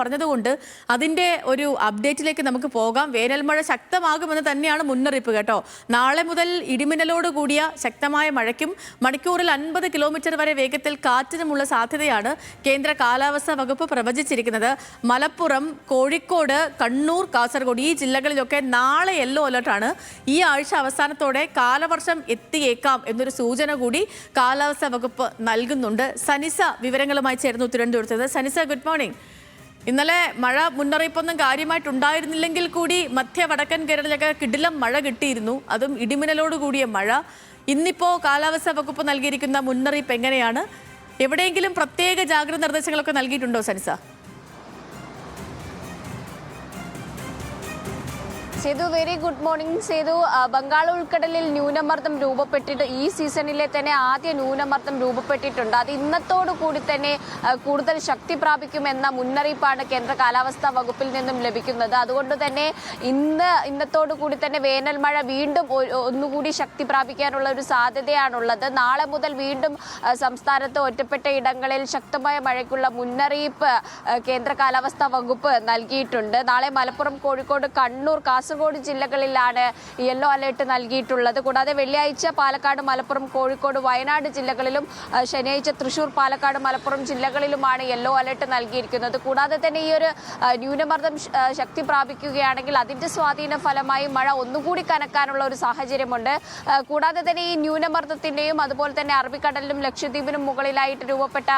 പറഞ്ഞതുകൊണ്ട് അതിന്റെ ഒരു അപ്ഡേറ്റിലേക്ക് നമുക്ക് പോകാം. വേനൽമഴ ശക്തമാകുമെന്ന് തന്നെയാണ് മുന്നറിയിപ്പ് കേട്ടോ. നാളെ മുതൽ ഇടിമിന്നലോട് കൂടിയ ശക്തമായ മഴയ്ക്കും മണിക്കൂറിൽ 50 കിലോമീറ്റർ വരെ വേഗത്തിൽ കാറ്റിനുമുള്ള സാധ്യതയാണ് കേന്ദ്ര കാലാവസ്ഥാ വകുപ്പ് പ്രവചിച്ചിരിക്കുന്നത്. മലപ്പുറം, കോഴിക്കോട്, കണ്ണൂർ, കാസർഗോഡ് ഈ ജില്ലകളിലൊക്കെ നാളെ യെല്ലോ അലർട്ടാണ്. ഈ ആഴ്ച അവസാനത്തോടെ കാലവർഷം എത്തിയേക്കാം എന്നൊരു സൂചന കൂടി കാലാവസ്ഥാ വകുപ്പ് നൽകുന്നുണ്ട്. സനിസ വിവരങ്ങളുമായി ചേർന്നു തിരുവനന്തപുരത്ത്. സനിസ, ഗുഡ് മോർണിംഗ്. ഇന്നലെ മഴ മുന്നറിയിപ്പൊന്നും കാര്യമായിട്ടുണ്ടായിരുന്നില്ലെങ്കിൽ കൂടി മധ്യ വടക്കൻ കേരളത്തിലൊക്കെ കിടിലം മഴ കിട്ടിയിരുന്നു, അതും ഇടിമിന്നലോട് കൂടിയ മഴ. ഇന്നിപ്പോൾ കാലാവസ്ഥാ വകുപ്പ് നൽകിയിരിക്കുന്ന മുന്നറിയിപ്പ് എങ്ങനെയാണ്? എവിടെയെങ്കിലും പ്രത്യേക ജാഗ്രത നിർദ്ദേശങ്ങളൊക്കെ നൽകിയിട്ടുണ്ടോ സനിസ? Sethu, very good morning Sethu. Bengal ഉൾക്കടലിൽ ന്യൂനമർദ്ദം രൂപപ്പെട്ടിട്ട് ഈ സീസണിലെ തന്നെ ആദ്യ ന്യൂനമർദ്ദം രൂപപ്പെട്ടിട്ടുണ്ട്. അത് ഇന്നത്തോടു കൂടി തന്നെ കൂടുതൽ ശക്തി പ്രാപിക്കുമെന്ന മുന്നറിയിപ്പാണ് കേന്ദ്ര കാലാവസ്ഥാ വകുപ്പിൽ നിന്നും ലഭിക്കുന്നത്. അതുകൊണ്ട് തന്നെ ഇന്നത്തോടു കൂടി തന്നെ വേനൽ മഴ വീണ്ടും ഒന്നുകൂടി ശക്തി പ്രാപിക്കാനുള്ള ഒരു സാധ്യതയാണുള്ളത്. നാളെ മുതൽ വീണ്ടും സംസ്ഥാനത്ത് ഒറ്റപ്പെട്ട ഇടങ്ങളിൽ ശക്തമായ മഴയ്ക്കുള്ള മുന്നറിയിപ്പ് കേന്ദ്ര കാലാവസ്ഥാ വകുപ്പ് നൽകിയിട്ടുണ്ട്. നാളെ മലപ്പുറം, കോഴിക്കോട്, കണ്ണൂർ, കാസർഗോഡ് ജില്ലകളിലാണ് യെല്ലോ അലേർട്ട് നൽകിയിട്ടുള്ളത്. കൂടാതെ വെള്ളിയാഴ്ച പാലക്കാട്, മലപ്പുറം, കോഴിക്കോട്, വയനാട് ജില്ലകളിലും ശനിയാഴ്ച തൃശൂർ, പാലക്കാട്, മലപ്പുറം ജില്ലകളിലുമാണ് യെല്ലോ അലേർട്ട് നൽകിയിരിക്കുന്നത്. കൂടാതെ തന്നെ ഈ ഒരു ന്യൂനമർദ്ദം ശക്തി പ്രാപിക്കുകയാണെങ്കിൽ അതിന്റെ സ്വാധീന ഫലമായി മഴ ഒന്നുകൂടി കനക്കാനുള്ള ഒരു സാഹചര്യമുണ്ട്. കൂടാതെ തന്നെ ഈ ന്യൂനമർദ്ദത്തിന്റെയും അതുപോലെ തന്നെ അറബിക്കടലിലും ലക്ഷദ്വീപിനും മുകളിലായിട്ട് രൂപപ്പെട്ട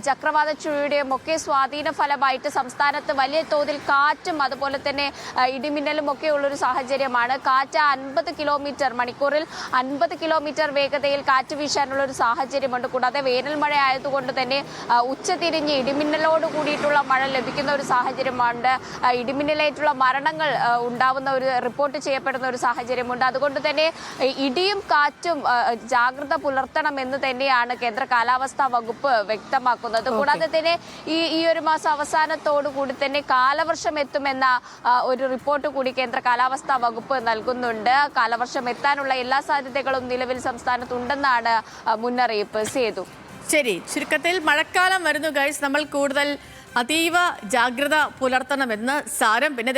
ചക്രവാത ചുഴിയുടെയും ഒക്കെ സ്വാധീന ഫലമായിട്ട് സംസ്ഥാനത്ത് വലിയ തോതിൽ കാറ്റും അതുപോലെ തന്നെ ഇടിമിന്നലും ഒക്കെ ഉള്ളൊരു സാഹചര്യമാണ്. കാറ്റ് 50 കിലോമീറ്റർ മണിക്കൂറിൽ 50 കിലോമീറ്റർ വേഗതയിൽ കാറ്റ് വീശാനുള്ള ഒരു സാഹചര്യമുണ്ട്. കൂടാതെ വേനൽ മഴ ആയതുകൊണ്ട് തന്നെ ഉച്ചതിരിഞ്ഞ് ഇടിമിന്നലോട് കൂടിയിട്ടുള്ള മഴ ലഭിക്കുന്ന ഒരു സാഹചര്യമുണ്ട്. ഇടിമിന്നലേറ്റുള്ള മരണങ്ങൾ ഉണ്ടാവുന്ന ഒരു റിപ്പോർട്ട് ചെയ്യപ്പെടുന്ന ഒരു സാഹചര്യമുണ്ട്. അതുകൊണ്ട് തന്നെ ഇടിയും കാറ്റും ജാഗ്രത പുലർത്തണം എന്ന് തന്നെയാണ് കേന്ദ്ര കാലാവസ്ഥാ വകുപ്പ് വ്യക്തമാക്കുന്നത്. കൂടാതെ തന്നെ ഈ ഒരു മാസം അവസാനത്തോടു കൂടി തന്നെ കാലവർഷം എത്തുമെന്ന ഒരു റിപ്പോർട്ട് കൂടി കേന്ദ്ര കാലാവസ്ഥാ വകുപ്പ് നൽകുന്നുണ്ട്. കാലവർഷം എത്താനുള്ള എല്ലാ സാധ്യതകളും നിലവിൽ സംസ്ഥാനത്തുണ്ടെന്നാണ് മുന്നറിയിപ്പ്. സേതു, ശരി, ചുരുക്കത്തിൽ മഴക്കാലം വരുന്നു ഗൈസ്, നമ്മൾ കൂടുതൽ അതീവ ജാഗ്രത പുലർത്തണമെന്ന് സാരം. പിന്നെ